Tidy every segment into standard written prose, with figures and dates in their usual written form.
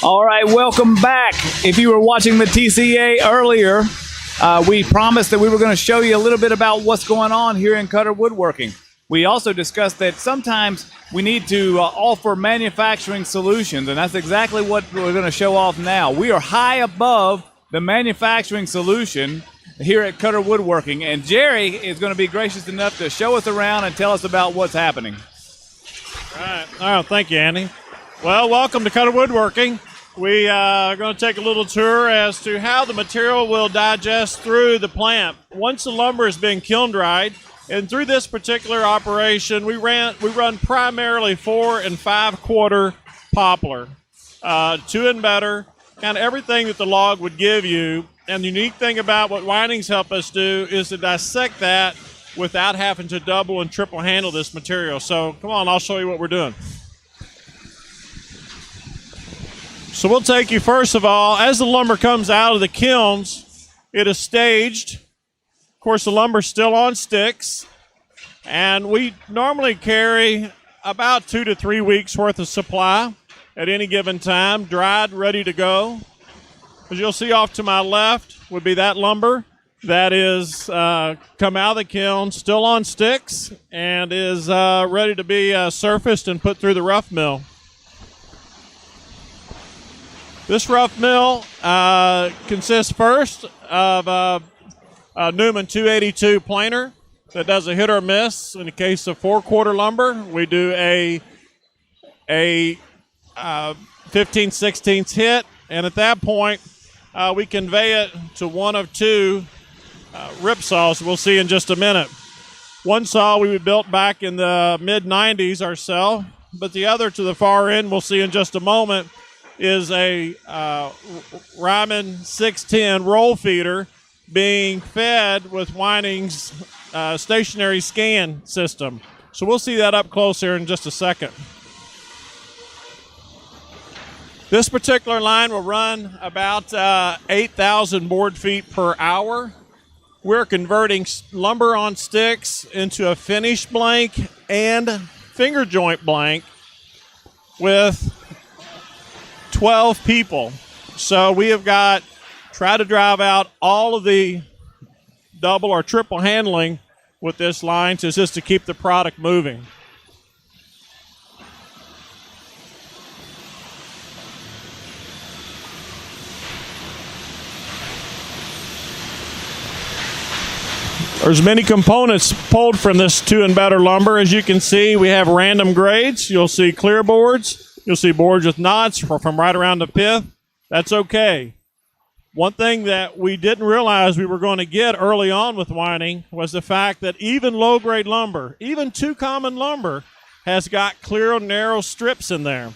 All right, welcome back. If you were watching the TCA earlier, we promised that we were going to show you a little bit about what's going on here in Koetter Woodworking. We also discussed that sometimes we need to offer manufacturing solutions, and that's exactly what we're going to show off now. We are high above the manufacturing solution here at Koetter Woodworking, and Jerry is going to be gracious enough to show us around and tell us about what's happening. All right, thank you, Andy. Well, welcome to Koetter Woodworking. We are going to take a little tour as to how the material will digest through the plant. Once the lumber has been kiln dried, and through this particular operation, we run primarily 4 and 5/4 poplar, 2 and better, kind of everything that the log would give you. And the unique thing about what Weinings help us do is to dissect that without having to double and triple handle this material. So come on, I'll show you what we're doing. So we'll take you first of all, as the lumber comes out of the kilns, it is staged. Of course, the lumber's still on sticks, and we normally carry about 2 to 3 weeks worth of supply at any given time, dried, ready to go. As you'll see off to my left would be that lumber that is come out of the kiln, still on sticks, and is ready to be surfaced and put through the rough mill. This rough mill consists first of a Newman 282 planer that does a hit or miss. In the case of 4/4 lumber, we do a 15/16 hit, and at that point, we convey it to one of 2 rip saws we'll see in just a minute. One saw we built back in the mid-90s ourselves, but the other to the far end we'll see in just a moment is a Ryman 610 roll feeder being fed with Weining's stationary scan system. So we'll see that up close here in just a second. This particular line will run about 8,000 board feet per hour. We're converting lumber on sticks into a finished blank and finger joint blank with 12 people. So we have try to drive out all of the double or triple handling with this line just to keep the product moving. There's many components pulled from this 2 and better lumber. As you can see, we have random grades. You'll see clear boards. You'll see boards with knots from right around the pith. That's okay. One thing that we didn't realize we were going to get early on with Weining was the fact that even low-grade lumber, even 2 common lumber, has got clear, narrow strips in there.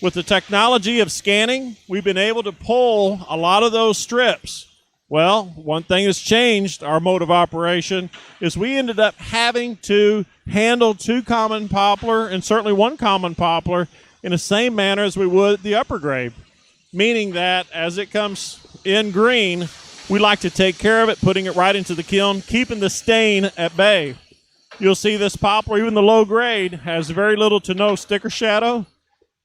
With the technology of scanning, we've been able to pull a lot of those strips. Well, one thing that's changed our mode of operation is we ended up having to handle 2 common poplar and certainly 1 common poplar in the same manner as we would the upper grade, meaning that as it comes in green, we like to take care of it, putting it right into the kiln, keeping the stain at bay. You'll see this poplar, even the low grade, has very little to no sticker shadow,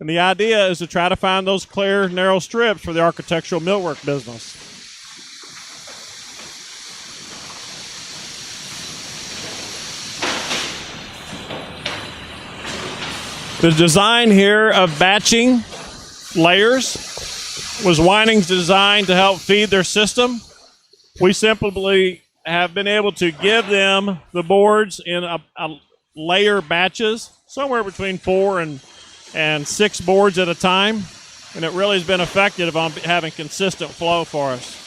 and the idea is to try to find those clear, narrow strips for the architectural millwork business. The design here of batching layers was Weining's design to help feed their system. We simply have been able to give them the boards in a layer batches, somewhere between 4 and 6 boards at a time, and it really has been effective on having consistent flow for us.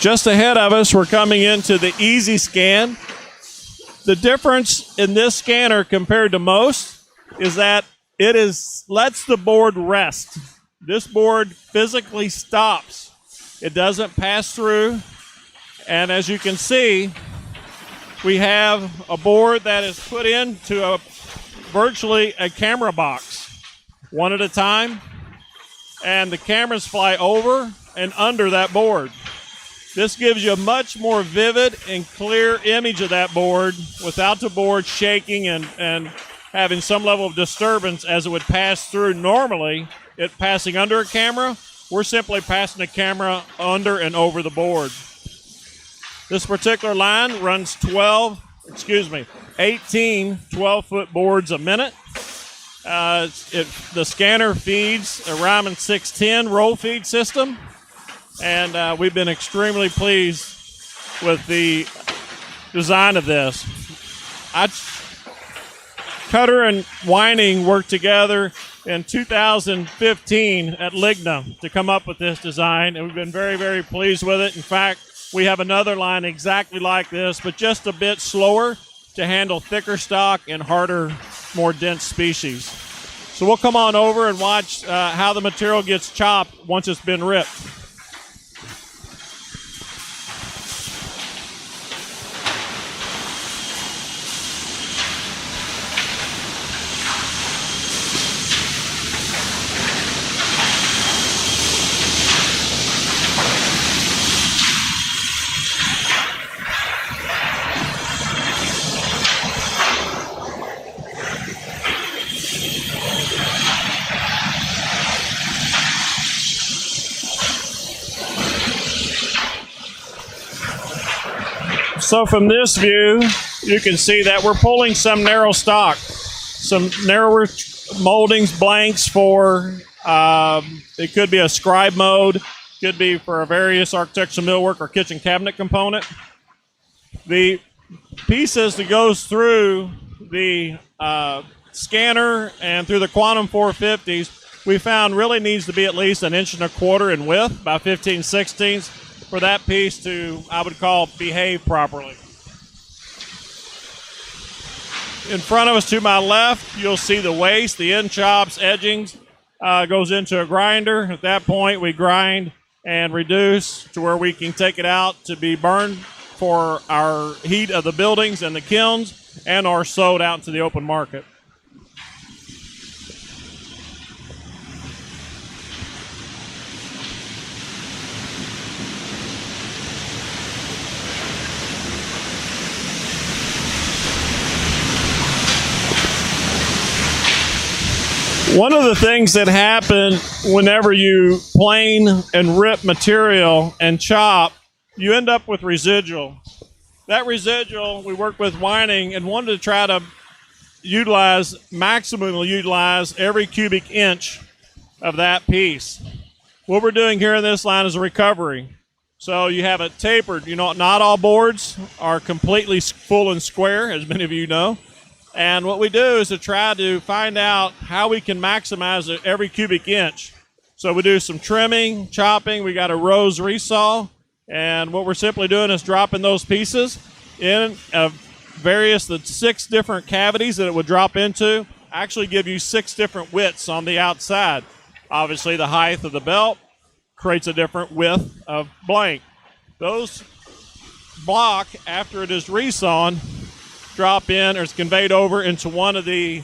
Just ahead of us, we're coming into the Easy Scan. The difference in this scanner compared to most is that it lets the board rest. This board physically stops. It doesn't pass through. And as you can see, we have a board that is put into virtually a camera box, one at a time. And the cameras fly over and under that board. This gives you a much more vivid and clear image of that board without the board shaking and having some level of disturbance as it would pass through normally. It passing under a camera, we're simply passing the camera under and over the board. This particular line runs 18 12-foot boards a minute. The scanner feeds a Ryman 610 roll feed system, and we've been extremely pleased with the design of this. Koetter and Weinig worked together in 2015 at Ligna to come up with this design, and we've been very, very pleased with it. In fact, we have another line exactly like this, but just a bit slower to handle thicker stock and harder, more dense species. So we'll come on over and watch how the material gets chopped once it's been ripped. So from this view, you can see that we're pulling some narrow stock, some narrower moldings, blanks for, it could be a scribe mode, could be for a various architectural millwork or kitchen cabinet component. The pieces that goes through the scanner and through the Quantum 450s, we found really needs to be at least 1.25 inches in width, about 15/16, for that piece to, I would call, behave properly. In front of us to my left, you'll see the waste, the end chops, edgings, goes into a grinder. At that point, we grind and reduce to where we can take it out to be burned for our heat of the buildings and the kilns, and are sold out to the open market. One of the things that happen whenever you plane and rip material and chop, you end up with residual. That residual, we worked with Weinig and wanted to try to maximally utilize every cubic inch of that piece. What we're doing here in this line is a recovery. So you have it tapered. You know, not all boards are completely full and square, as many of you know. And what we do is to try to find out how we can maximize every cubic inch. So we do some trimming, chopping. We got a rose resaw. And what we're simply doing is dropping those pieces in the 6 different cavities that it would drop into. Actually give you 6 different widths on the outside. Obviously, the height of the belt creates a different width of blank. Those block, after it is resawn, drop in or is conveyed over into one of the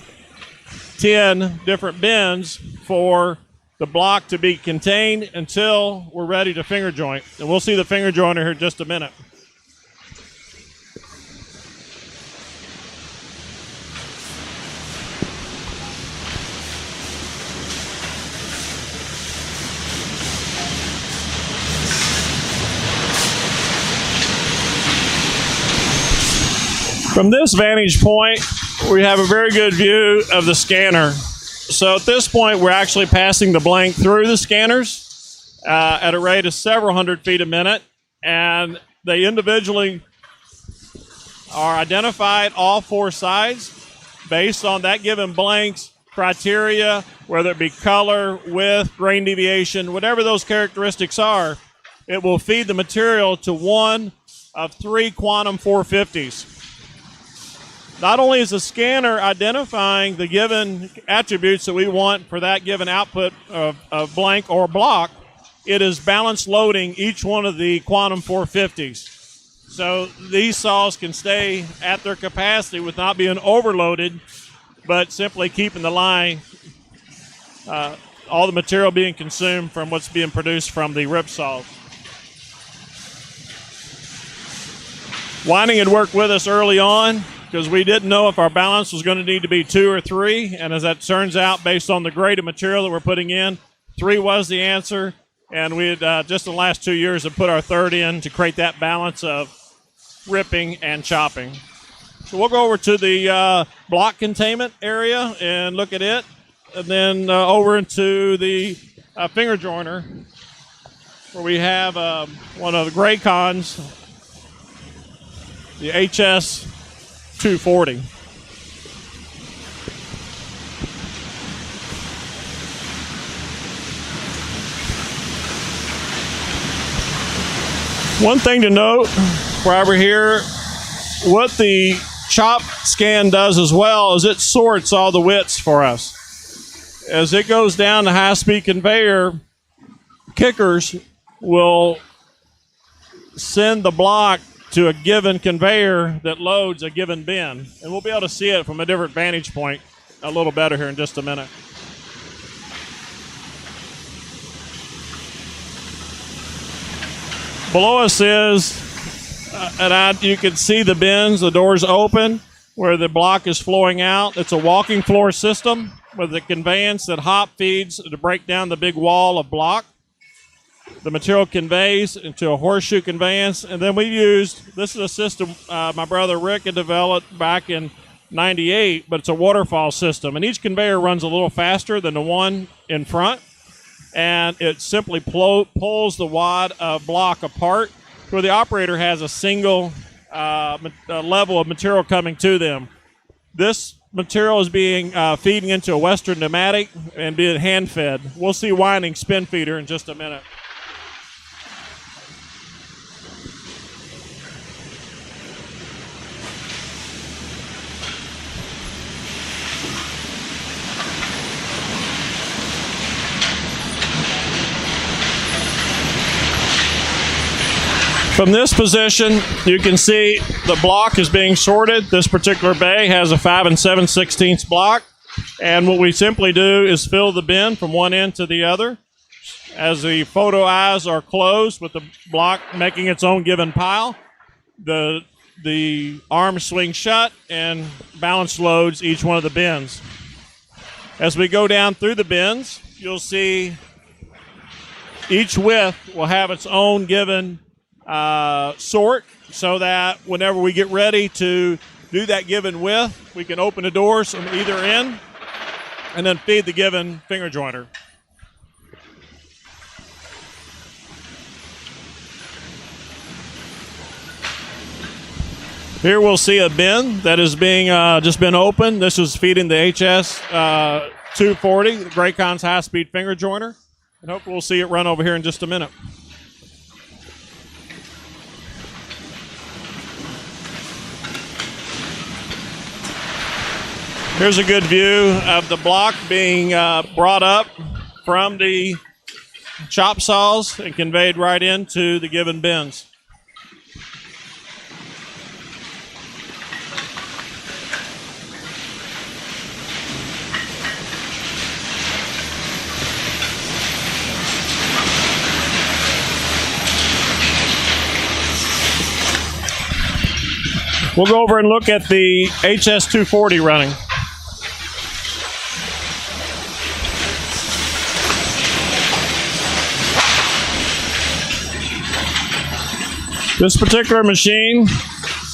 10 different bins for the block to be contained until we're ready to finger joint. And we'll see the finger jointer here in just a minute. From this vantage point, we have a very good view of the scanner. So at this point, we're actually passing the blank through the scanners at a rate of several hundred feet a minute, and they individually are identified all 4 sides based on that given blank's criteria, whether it be color, width, grain deviation, whatever those characteristics are. It will feed the material to one of 3 Quantum 450s. Not only is the scanner identifying the given attributes that we want for that given output of blank or block, it is balance loading each one of the Quantum 450s. So these saws can stay at their capacity with not being overloaded, but simply keeping the line, all the material being consumed from what's being produced from the rip saws. Weinig had worked with us early on because we didn't know if our balance was going to need to be 2 or 3. And as that turns out, based on the grade of material that we're putting in, 3 was the answer. And we had just in the last 2 years have put our 3rd in to create that balance of ripping and chopping. So we'll go over to the block containment area and look at it. And then over into the finger joiner where we have one of the Graycons, the HS 240. One thing to note while we're here, what the chop scan does as well is it sorts all the widths for us. As it goes down the high-speed conveyor, kickers will send the block to a given conveyor that loads a given bin. And we'll be able to see it from a different vantage point a little better here in just a minute. Below us is, you can see the bins, the doors open where the block is flowing out. It's a walking floor system with a conveyance that hop feeds to break down the big wall of block. The material conveys into a horseshoe conveyance, and then this is a system my brother Rick had developed back in '98, but it's a waterfall system, and each conveyor runs a little faster than the one in front, and it simply pulls the wad of block apart where the operator has a single level of material coming to them. This material is being feeding into a Western pneumatic and being hand fed. We'll see Weinig spin feeder in just a minute. From this position, you can see the block is being sorted. This particular bay has a 5 7/16 block. And what we simply do is fill the bin from one end to the other. As the photo eyes are closed with the block making its own given pile, the arms swing shut and balance loads each one of the bins. As we go down through the bins, you'll see each width will have its own given sort, so that whenever we get ready to do that given width, we can open the doors from either end and then feed the given finger joiner. Here we'll see a bin that is being just been opened. This is feeding the HS 240, the Graycon's high-speed finger joiner, and hopefully we'll see it run over here in just a minute. Here's a good view of the block being brought up from the chop saws and conveyed right into the given bins. We'll go over and look at the HS 240 running. This particular machine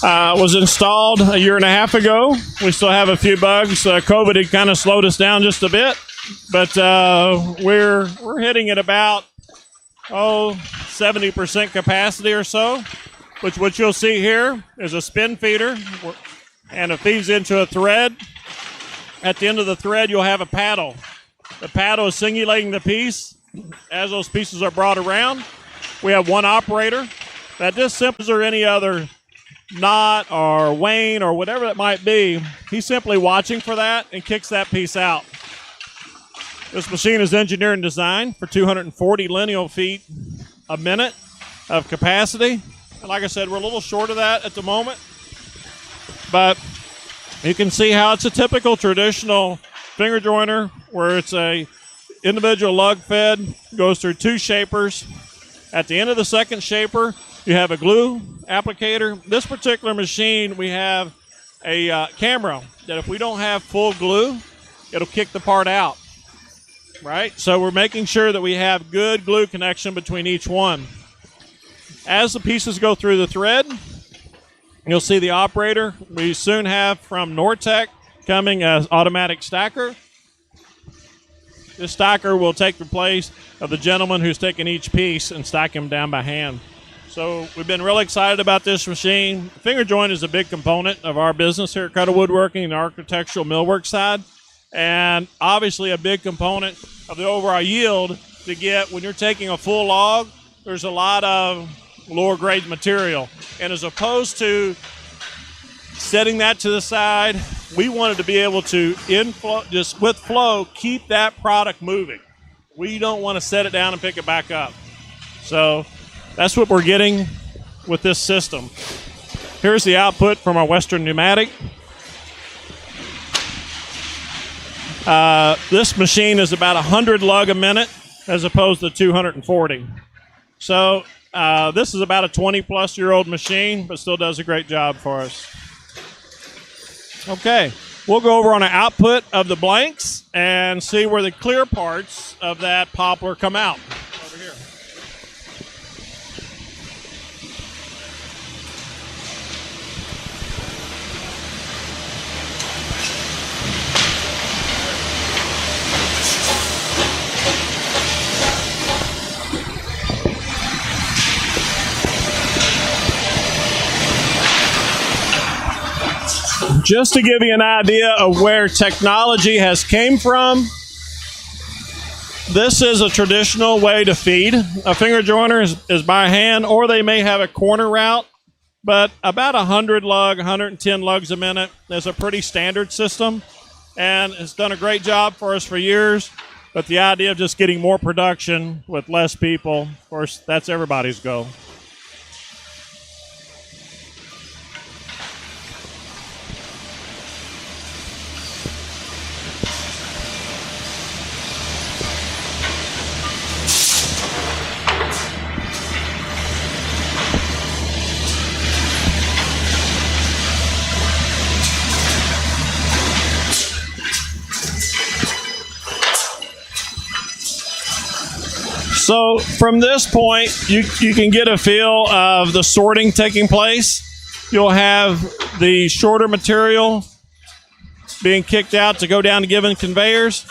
was installed a year and a half ago. We still have a few bugs. COVID had kind of slowed us down just a bit, but we're hitting at about 70% capacity or so. Which what you'll see here is a spin feeder, and it feeds into a thread. At the end of the thread, you'll have a paddle. The paddle is singulating the piece as those pieces are brought around. We have one operator that just simply, or any other knot or wane or whatever it might be, he's simply watching for that and kicks that piece out. This machine is engineered and designed for 240 lineal feet a minute of capacity. And like I said, we're a little short of that at the moment. But you can see how it's a typical traditional finger joiner where it's a individual lug fed, goes through two shapers. At the end of the second shaper, you have a glue applicator. This particular machine, we have a camera that if we don't have full glue, it'll kick the part out, right? So we're making sure that we have good glue connection between each one. As the pieces go through the thread, you'll see the operator. We soon have from Nortec coming as automatic stacker. This stacker will take the place of the gentleman who's taking each piece and stack them down by hand. So we've been really excited about this machine. Finger joint is a big component of our business here at Koetter Woodworking and the architectural millwork side, and obviously a big component of the overall yield to get when you're taking a full log. There's a lot of lower grade material, and as opposed to setting that to the side, we wanted to be able to just with flow keep that product moving. We don't want to set it down and pick it back up. So that's what we're getting with this system. Here's the output from our Western pneumatic. This machine is about 100 lug a minute as opposed to 240. So this is about a 20-plus-year-old machine, but still does a great job for us. Okay, we'll go over on the output of the blanks and see where the clear parts of that poplar come out. Over here. Just to give you an idea of where technology has came from, this is a traditional way to feed. A finger joiner is by hand, or they may have a corner route, but about 100 lug, 110 lugs a minute is a pretty standard system, and it's done a great job for us for years. But the idea of just getting more production with less people, of course, that's everybody's goal. So from this point, you can get a feel of the sorting taking place. You'll have the shorter material being kicked out to go down to given conveyors,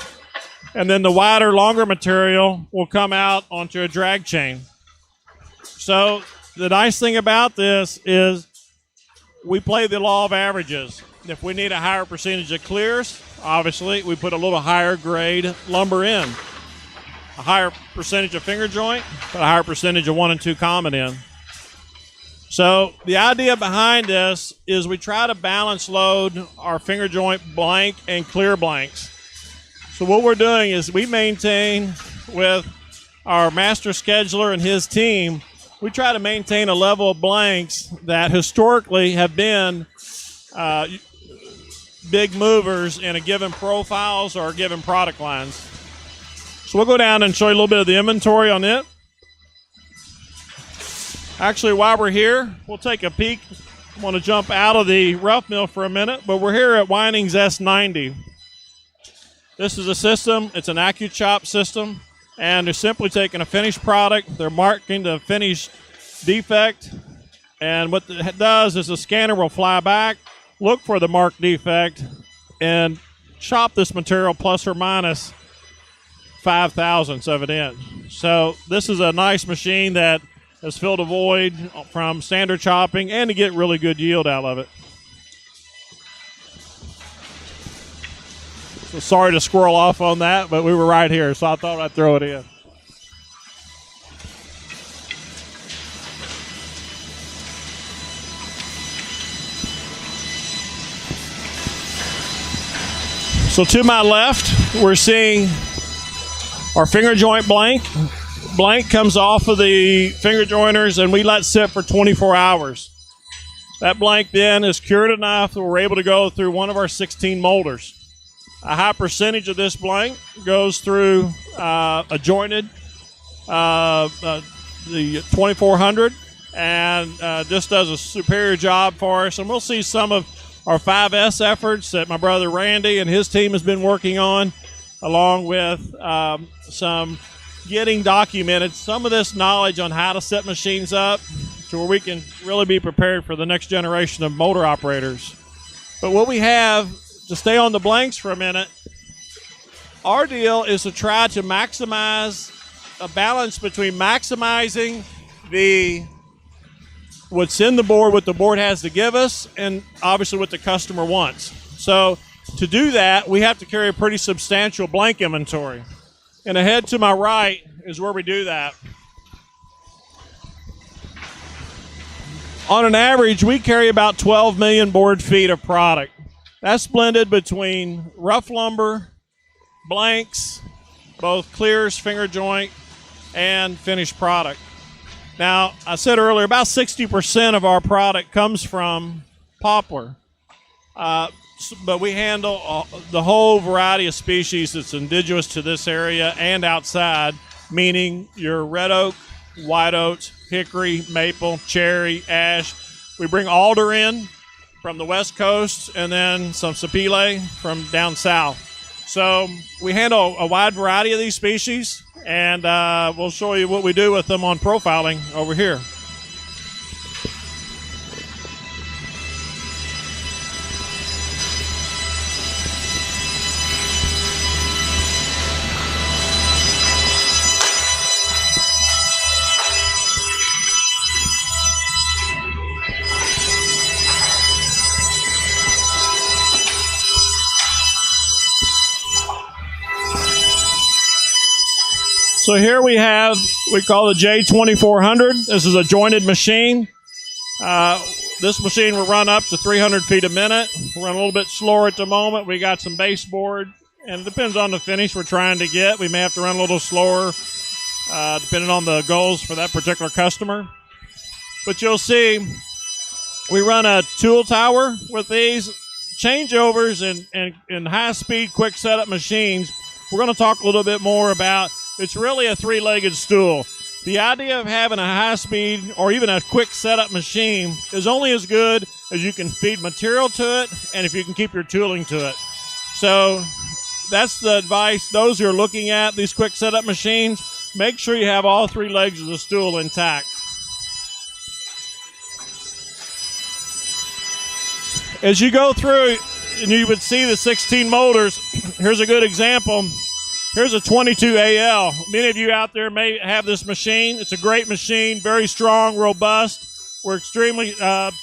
and then the wider, longer material will come out onto a drag chain. So the nice thing about this is we play the law of averages. If we need a higher percentage of clears, obviously we put a little higher grade lumber in. A higher percentage of finger joint, but a higher percentage of 1 and 2 common in. So the idea behind this is we try to balance load our finger joint blank and clear blanks. So what we're doing is we maintain with our master scheduler and his team, we try to maintain a level of blanks that historically have been big movers in a given profiles or given product lines. So we'll go down and show you a little bit of the inventory on it. Actually, while we're here, we'll take a peek. I want to jump out of the rough mill for a minute, but we're here at Weinig's S90. This is a system. It's an AccuChop system, and they're simply taking a finished product. They're marking the finished defect, and what it does is the scanner will fly back, look for the marked defect, and chop this material plus or minus 5/1000ths of an inch. So this is a nice machine that has filled a void from standard chopping and to get really good yield out of it. So sorry to squirrel off on that, but we were right here, so I thought I'd throw it in. So to my left, we're seeing our finger joint blank. Blank comes off of the finger joiners and we let sit for 24 hours. That blank then is cured enough that we're able to go through one of our 16 molders. A high percentage of this blank goes through a jointed the 2400, and just does a superior job for us. And we'll see some of our 5S efforts that my brother Randy and his team has been working on, along with some getting documented some of this knowledge on how to set machines up to where we can really be prepared for the next generation of motor operators. But what we have, to stay on the blanks for a minute, our deal is to try to maximize a balance between maximizing what's in the board, what the board has to give us, and obviously what the customer wants. So to do that, we have to carry a pretty substantial blank inventory. And ahead to my right is where we do that. On an average, we carry about 12 million board feet of product. That's blended between rough lumber, blanks, both clears, finger joint, and finished product. Now, I said earlier, about 60% of our product comes from poplar. But we handle the whole variety of species that's indigenous to this area and outside, meaning your red oak, white oaks, hickory, maple, cherry, ash. We bring alder in from the west coast, and then some sapele from down south. So we handle a wide variety of these species, and we'll show you what we do with them on profiling over here. So here we call the J2400. This is a jointed machine. This machine will run up to 300 feet a minute. We're running a little bit slower at the moment. We got some baseboard, and it depends on the finish we're trying to get. We may have to run a little slower, depending on the goals for that particular customer. But you'll see we run a tool tower with these changeovers and high-speed, quick setup machines. We're going to talk a little bit more about. It's really a three-legged stool. The idea of having a high-speed or even a quick setup machine is only as good as you can feed material to it and if you can keep your tooling to it. So that's the advice. Those who are looking at these quick setup machines, make sure you have all three legs of the stool intact. As you go through, and you would see the 16 motors, here's a good example. Here's a 22 AL. Many of you out there may have this machine. It's a great machine, very strong, robust. We're extremely proud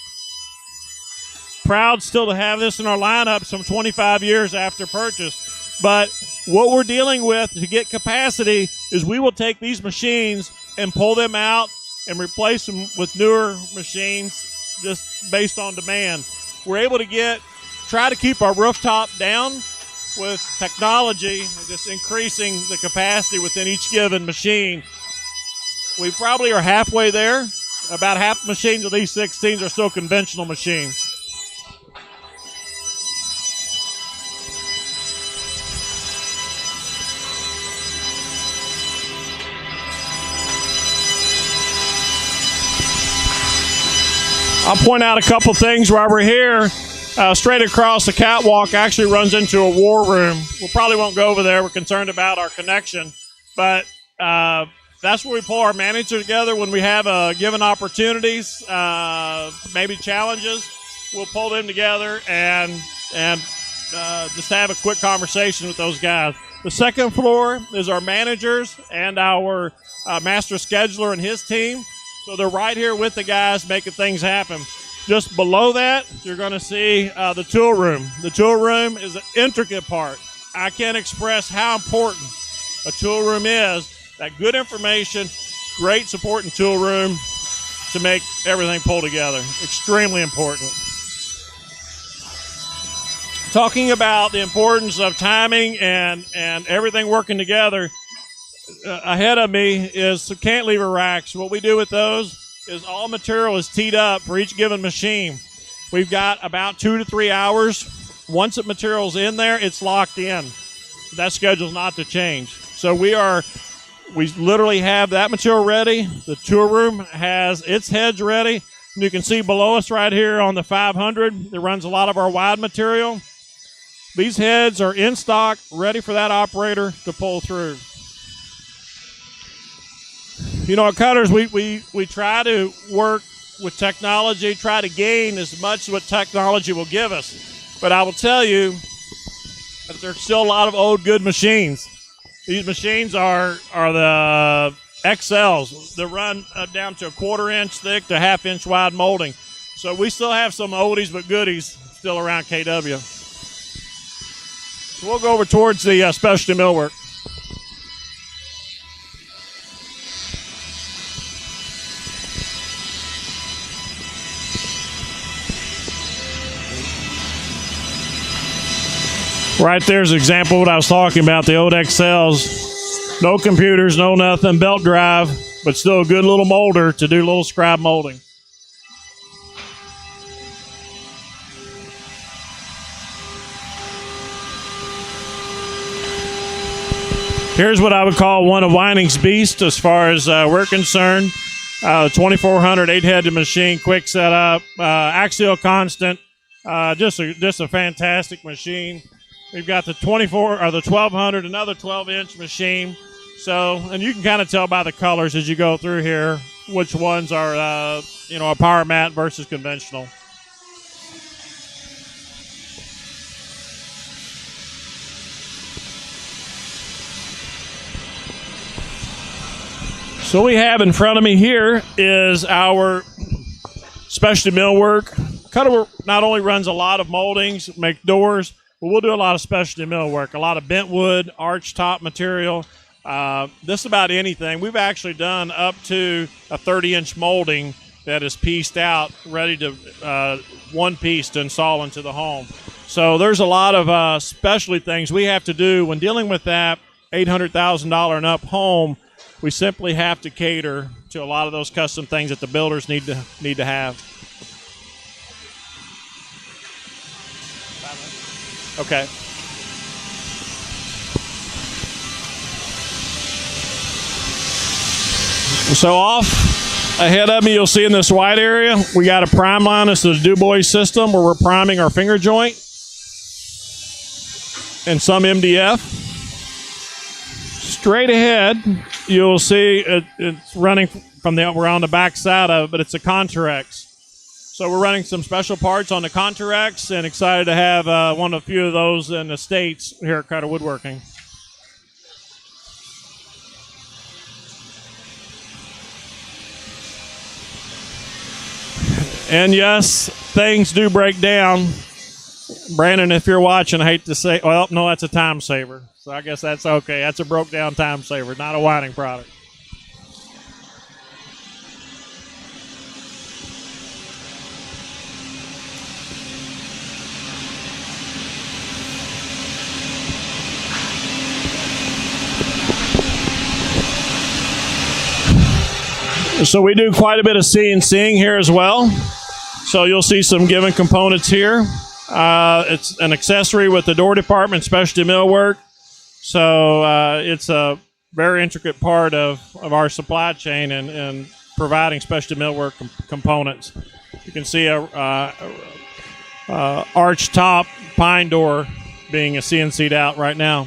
still to have this in our lineup some 25 years after purchase. But what we're dealing with to get capacity is we will take these machines and pull them out and replace them with newer machines just based on demand. We're able to try to keep our rooftop down with technology, just increasing the capacity within each given machine. We probably are halfway there. About half the machines of these 16s are still conventional machines. I'll point out a couple things while we're here. Straight across the catwalk actually runs into a war room. We probably won't go over there. We're concerned about our connection. But that's where we pull our manager together when we have given opportunities, maybe challenges. We'll pull them together and just have a quick conversation with those guys. The second floor is our managers and our master scheduler and his team. So they're right here with the guys making things happen. Just below that, you're going to see the tool room. The tool room is an intricate part. I can't express how important a tool room is. That good information, great support in tool room to make everything pull together. Extremely important. Talking about the importance of timing and everything working together, ahead of me is some cantilever racks. What we do with those is all material is teed up for each given machine. We've got about 2 to 3 hours. Once the material's in there, it's locked in. That schedule's not to change. So we are We literally have that material ready. The tour room has its heads ready. And you can see below us right here on the 500 that runs a lot of our wide material. These heads are in stock, ready for that operator to pull through. You know, at Cutters, we try to work with technology, try to gain as much as what technology will give us. But I will tell you that there's still a lot of old good machines. These machines are the XLs that run down to a 1/4 inch thick to 1/2 inch wide molding. So we still have some oldies but goodies still around KW. So we'll go over towards the specialty millwork. Right there's an example of what I was talking about, the old XLs. No computers, no nothing, belt drive, but still a good little molder to do little scribe molding. Here's what I would call one of Weinig's beasts as far as we're concerned. 2400 8-headed machine, quick setup, axial constant, just a fantastic machine. We've got the 1200, another 12-inch machine. So, and you can kind of tell by the colors as you go through here which ones are, a power mat versus conventional. So what we have in front of me here is our specialty millwork. Koetter not only runs a lot of moldings, make doors, but we'll do a lot of specialty millwork, a lot of bent wood, arch top material, just about anything. We've actually done up to a 30-inch molding that is pieced out, ready to one piece to install into the home. So there's a lot of specialty things we have to do when dealing with that $800,000 and up home. We simply have to cater to a lot of those custom things that the builders need to have. Okay. So off ahead of me, you'll see in this white area, we got a prime line. This is a Du Bois system where we're priming our finger joint and some MDF. Straight ahead, you'll see it's running from we're on the back side of it, but it's a Contorex. So we're running some special parts on the Contorex and excited to have a few of those in the States here at Koetter Woodworking. And yes, things do break down. Brandon, if you're watching, I hate to say, well, no, that's a time saver. So I guess that's okay. That's a broke down time saver, not a Weinig product. So we do quite a bit of CNCing here as well. So you'll see some given components here. It's an accessory with the door department, specialty millwork. So it's a very intricate part of our supply chain and providing specialty millwork components. You can see a arch top pine door being CNC'd out right now.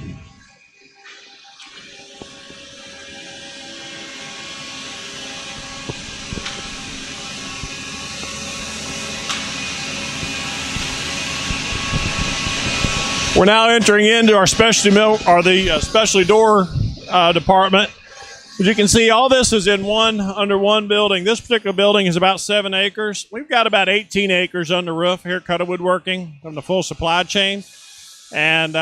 We're now entering into our specialty specialty door department. As you can see, all this is under one building. This particular building is about 7 acres. We've got about 18 acres under roof here at Koetter Woodworking from the full supply chain, and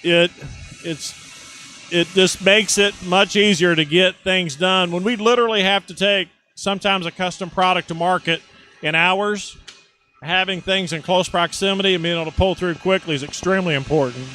it just makes it much easier to get things done. When we literally have to take sometimes a custom product to market in hours, having things in close proximity and being able to pull through quickly is extremely important.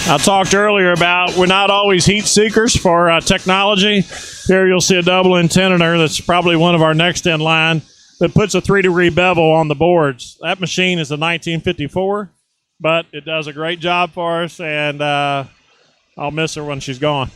I talked earlier about we're not always heat seekers for technology. Here you'll see a double intender that's probably one of our next in line that puts a 3-degree bevel on the boards. That machine is a 1954, but it does a great job for us, and I'll miss her when she's gone.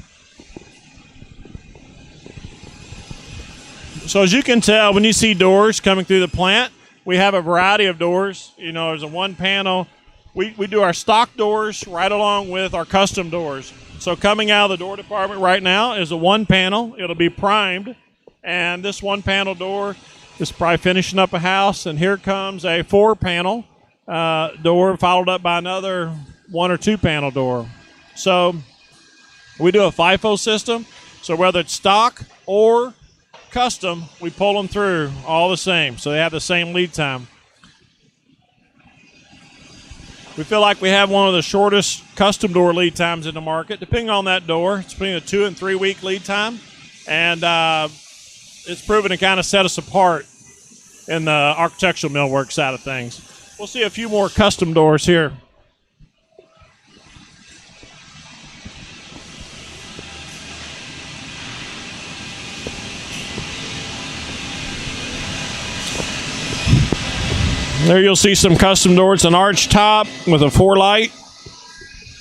So as you can tell, when you see doors coming through the plant, we have a variety of doors. You know, there's a one panel. We do our stock doors right along with our custom doors. So coming out of the door department right now is a one panel. It'll be primed. And this one panel door is probably finishing up a house. And here comes a 4-panel door followed up by another 1 or 2 panel door. So we do a FIFO system. So whether it's stock or custom, we pull them through all the same, so they have the same lead time. We feel like we have one of the shortest custom door lead times in the market. Depending on that door, it's between a 2 and 3 week lead time, and it's proven to kind of set us apart in the architectural millwork side of things. We'll see a few more custom doors here. There you'll see some custom doors, an arch top with a 4-light.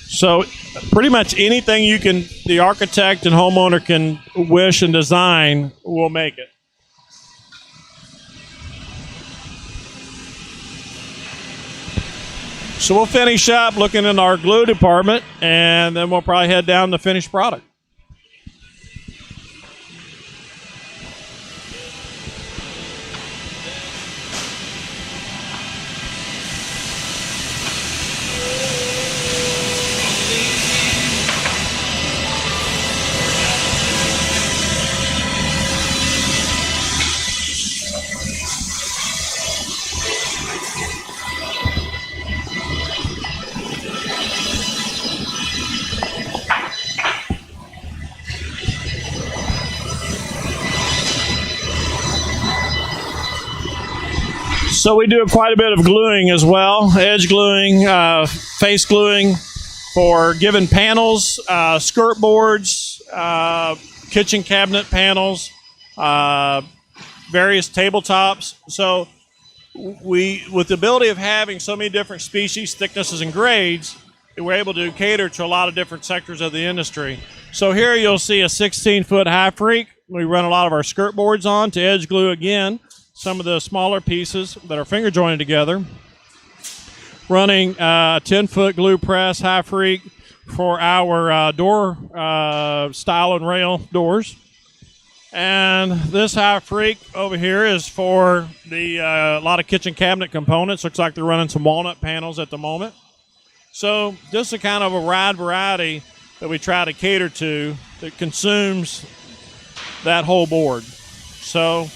So pretty much anything the architect and homeowner can wish and design, we'll make it. So we'll finish up looking in our glue department, and then we'll probably head down to finished product. So we do quite a bit of gluing as well, edge gluing, face gluing for given panels, skirt boards, kitchen cabinet panels, various tabletops. So with the ability of having so many different species, thicknesses, and grades, we're able to cater to a lot of different sectors of the industry. So here you'll see a 16-foot half freak. We run a lot of our skirt boards on to edge glue again some of the smaller pieces that are finger jointed together. Running a 10-foot glue press half freak for our door stile and rail doors. And this half freak over here is for the a lot of kitchen cabinet components. Looks like they're running some walnut panels at the moment. So just a kind of a wide variety that we try to cater to that consumes that whole board. So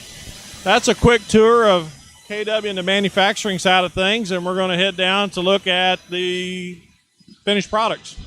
that's a quick tour of KW and the manufacturing side of things, and we're going to head down to look at the finished products.